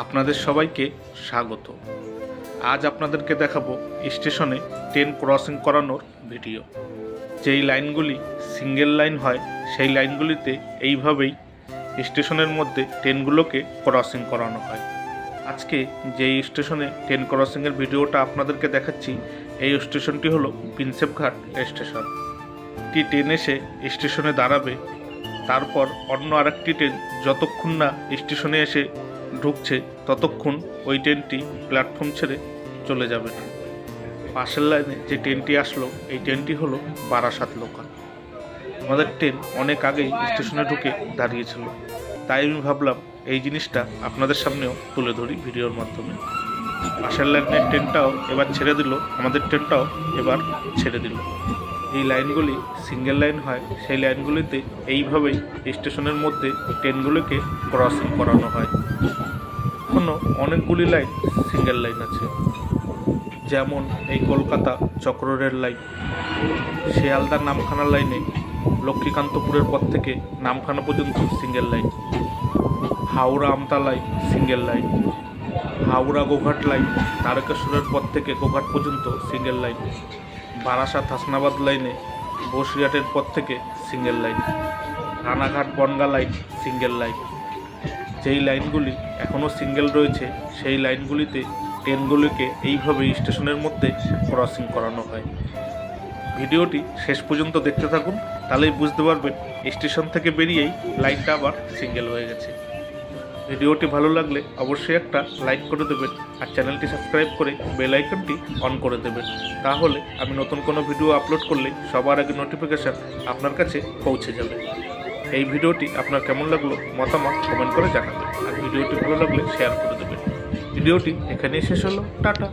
আপনাদের সবাইকে স্বাগত। আজ আপনাদেরকে দেখাবো স্টেশনে ট্রেন ক্রসিং করানোর ভিডিও। যেই লাইনগুলি সিঙ্গেল লাইন হয় সেই লাইনগুলিতে এইভাবেই স্টেশনের মধ্যে ট্রেনগুলোকে ক্রসিং করানো হয়। আজকে যেই স্টেশনে ট্রেন ক্রসিংয়ের ভিডিওটা আপনাদেরকে দেখাচ্ছি, এই স্টেশনটি হলো প্রিন্সেপঘাট স্টেশন। একটি ট্রেন এসে স্টেশনে দাঁড়াবে, তারপর অন্য আরেকটি ট্রেন যতক্ষণ না স্টেশনে এসে ঢুকছে ততক্ষণ ওই ট্রেনটি প্ল্যাটফর্ম ছেড়ে চলে যাবে না। পাশের লাইনে যে ট্রেনটি আসলো, এই ট্রেনটি হলো বারাসাত লোকাল। আমাদের ট্রেন অনেক আগেই স্টেশনে ঢুকে দাঁড়িয়েছিল, তাই আমি ভাবলাম এই জিনিসটা আপনাদের সামনেও তুলে ধরি ভিডিওর মাধ্যমে। পাশের লাইনের ট্রেনটাও এবার ছেড়ে দিল, আমাদের ট্রেনটাও এবার ছেড়ে দিল। এই লাইনগুলি সিঙ্গেল লাইন হয়, সেই লাইনগুলিতে এইভাবেই স্টেশনের মধ্যে ট্রেনগুলিকে ক্রসিং করানো হয়। এখনও অনেকগুলি লাইন সিঙ্গেল লাইন আছে, যেমন এই কলকাতা চক্র রেল লাইন, শিয়ালদা নামখানা লাইনে লক্ষ্মীকান্তপুরের পর থেকে নামখানা পর্যন্ত single line, Howrah Amta line single line, Howrah Goghat line তারকেশ্বরের পর থেকে গোঘাট পর্যন্ত সিঙ্গেল লাইন, বারাসাত হাসনাবাদ লাইনে বসিরহাটের পর থেকে single line, Ranaghat Bongaon line single line. যেই লাইনগুলি এখনও সিঙ্গেল রয়েছে সেই লাইনগুলিতে ট্রেনগুলিকে এইভাবে স্টেশনের মধ্যে ক্রসিং করানো হয়। ভিডিওটি শেষ পর্যন্ত দেখতে থাকুন, তাহলেই বুঝতে পারবেন স্টেশন থেকে বেরিয়েই লাইনটা আবার সিঙ্গেল হয়ে গেছে। ভিডিওটি ভালো লাগলে অবশ্যই একটা লাইক করে দেবেন আর চ্যানেলটি সাবস্ক্রাইব করে বেল আইকনটি অন করে দেবেন, তাহলে আমি নতুন কোনো ভিডিও আপলোড করলে সবার আগে নোটিফিকেশান আপনার কাছে পৌঁছে যাবে। এই ভিডিওটি আপনার কেমন লাগলো মতামত কমেন্ট করে জানাবেন, আর ভিডিওটি ভালো লাগলে শেয়ার করে দেবেন। ভিডিওটি এখানেই শেষ হলো, টাটা।